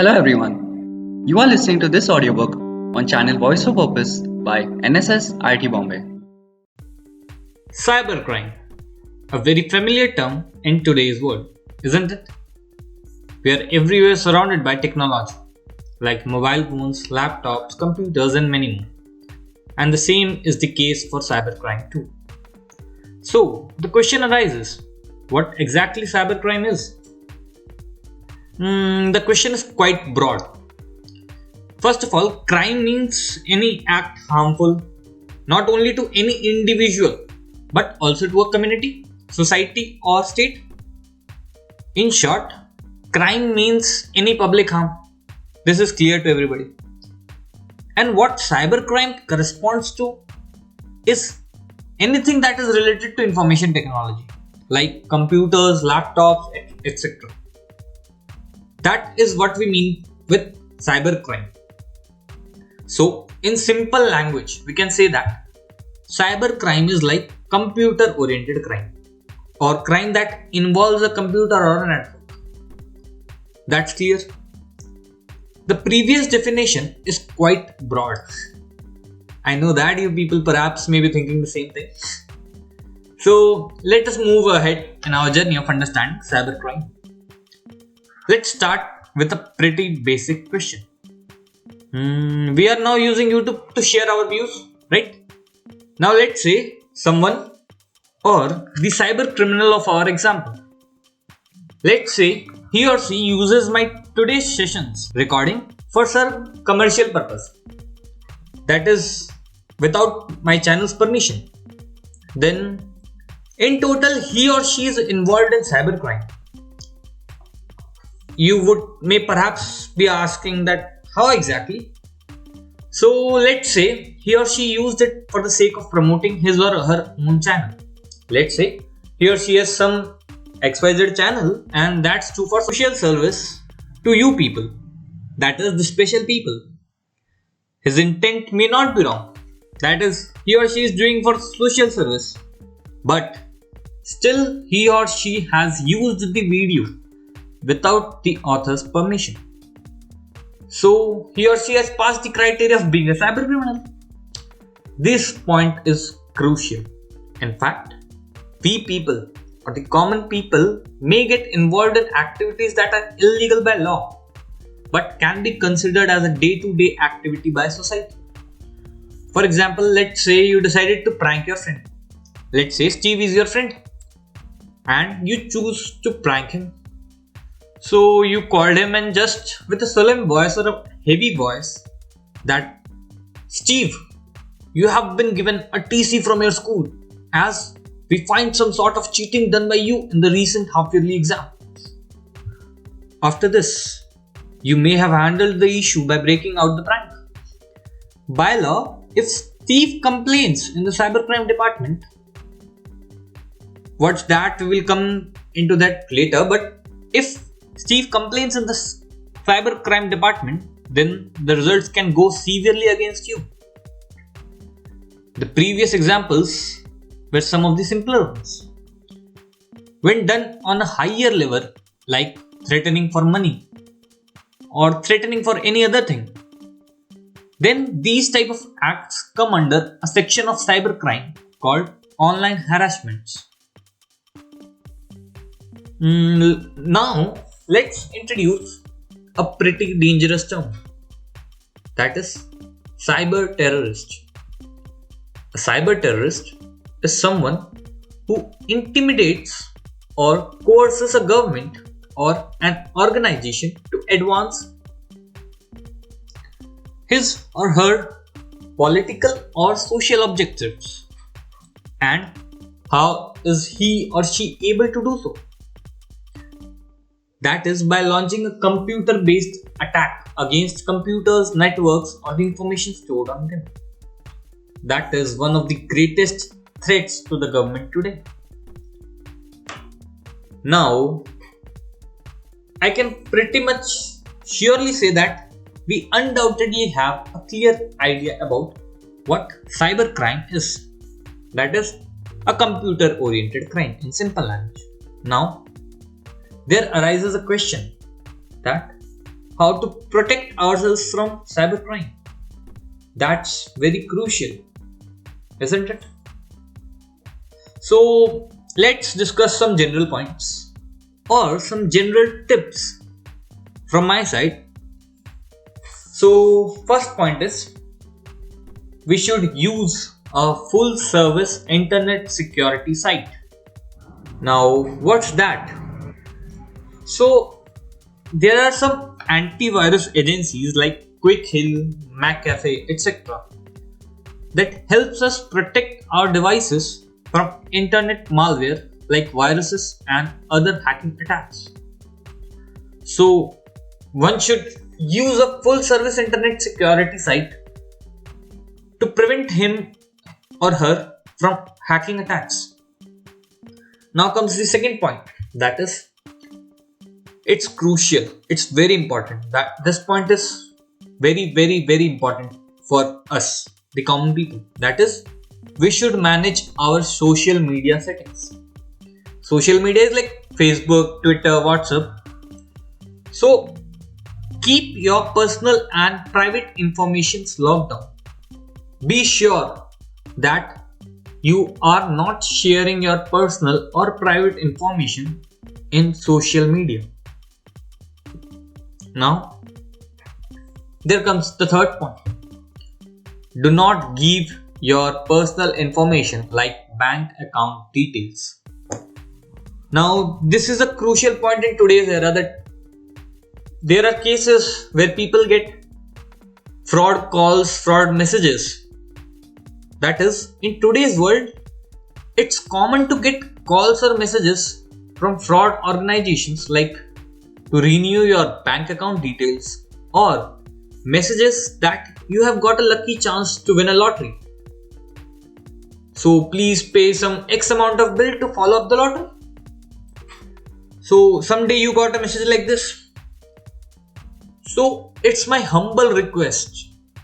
Hello everyone. You are listening to this audiobook on channel Voice of Purpose by NSS IT Bombay. Cybercrime, a very familiar term in today's world, isn't it? We are everywhere surrounded by technology, like mobile phones, laptops, computers, and many more. And the same is the case for cybercrime too. So, the question arises, what exactly cybercrime is? The question is quite broad. First of all, crime means any act harmful not only to any individual but also to a community, society, or state. In short, crime means any public harm. This is clear to everybody. And what cybercrime corresponds to is anything that is related to information technology, like computers, laptops, etc. That is what we mean with cybercrime. So, in simple language, we can say that cybercrime is like computer-oriented crime or crime that involves a computer or a network. That's clear. The previous definition is quite broad. I know that you people perhaps may be thinking the same thing. So, let us move ahead in our journey of understanding cybercrime. Let's start with a pretty basic question. We are now using YouTube to share our views, right? Now let's say someone or the cyber criminal of our example. Let's say he or she uses my today's sessions recording for some commercial purpose. That is without my channel's permission. Then in total he or she is involved in cybercrime. You may perhaps be asking that how exactly? So let's say he or she used it for the sake of promoting his or her own channel. Let's say he or she has some XYZ channel and that's true for social service to you people. That is the special people. His intent may not be wrong. That is he or she is doing for social service. But still he or she has used the video without the author's permission. So he or she has passed the criteria of being a cyber criminal. This point is crucial. In fact, we people or the common people may get involved in activities that are illegal by law but can be considered as a day-to-day activity by society. For example, let's say you decided to prank your friend. Let's say Steve is your friend and you choose to prank him. So you called him and just with a solemn voice or a heavy voice that Steve, you have been given a TC from your school as we find some sort of cheating done by you in the recent half-yearly exam. After this, you may have handled the issue by breaking out the prank. By law, if Steve complains in the cybercrime department, what's that, we will come into that later, but if Steve complains in the cybercrime department, then the results can go severely against you. The previous examples were some of the simpler ones. When done on a higher level, like threatening for money or threatening for any other thing, then these type of acts come under a section of cybercrime called online harassments. Now, let's introduce a pretty dangerous term, that is cyber terrorist. A cyber terrorist is someone who intimidates or coerces a government or an organization to advance his or her political or social objectives. And how is he or she able to do so? That is by launching a computer-based attack against computers, networks, or the information stored on them. That is one of the greatest threats to the government today. Now, I can pretty much surely say that we undoubtedly have a clear idea about what cybercrime is. That is a computer-oriented crime in simple language. Now, there arises a question that how to protect ourselves from cybercrime. That's very crucial, isn't it? So let's discuss some general points or some general tips from my side. So first point is we should use a full service internet security site. Now what's that? So there are some antivirus agencies like Quick Hill, McAfee, etc. that helps us protect our devices from internet malware like viruses and other hacking attacks. So one should use a full service internet security site to prevent him or her from hacking attacks. Now comes the second point, that is it's crucial, it's very important. That this point is very important for us, the common people. That is, we should manage our social media settings. Social media is like Facebook, Twitter, WhatsApp. So keep your personal and private informations locked down. Be sure that you are not sharing your personal or private information in social media. Now, there comes the third point. Do not give your personal information like bank account details. Now, this is a crucial point in today's era that there are cases where people get fraud calls, fraud messages. That is, in today's world, it's common to get calls or messages from fraud organizations like to renew your bank account details or messages that you have got a lucky chance to win a lottery. So please pay some X amount of bill to follow up the lottery. So someday you got a message like this. So it's my humble request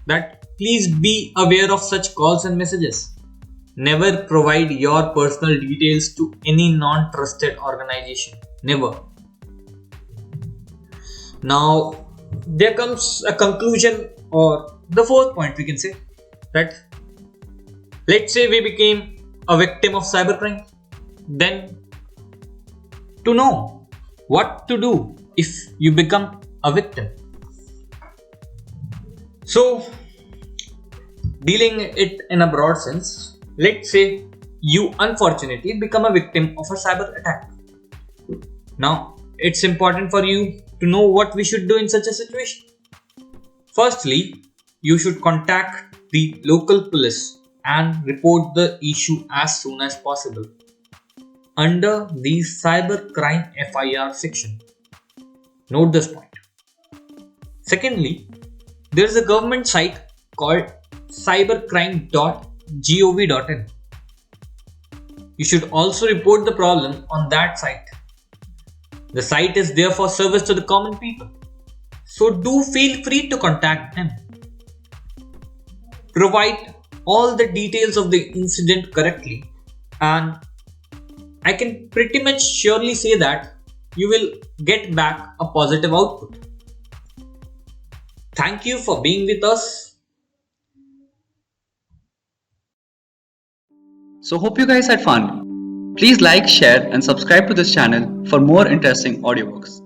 that please be aware of such calls and messages. Never provide your personal details to any non-trusted organization. Never. Now, there comes a conclusion, or the fourth point we can say, that let's say we became a victim of cybercrime. Then, to know what to do if you become a victim. So, dealing it in a broad sense, let's say you unfortunately become a victim of a cyber attack. Now, it's important for you to know what we should do in such a situation. Firstly, you should contact the local police and report the issue as soon as possible under the cybercrime FIR section. Note this point. Secondly, there is a government site called cybercrime.gov.in. You should also report the problem on that site. The site is there for service to the common people. So do feel free to contact them. Provide all the details of the incident correctly, and I can pretty much surely say that you will get back a positive output. Thank you for being with us. So hope you guys had fun. Please like, share and subscribe to this channel for more interesting audiobooks.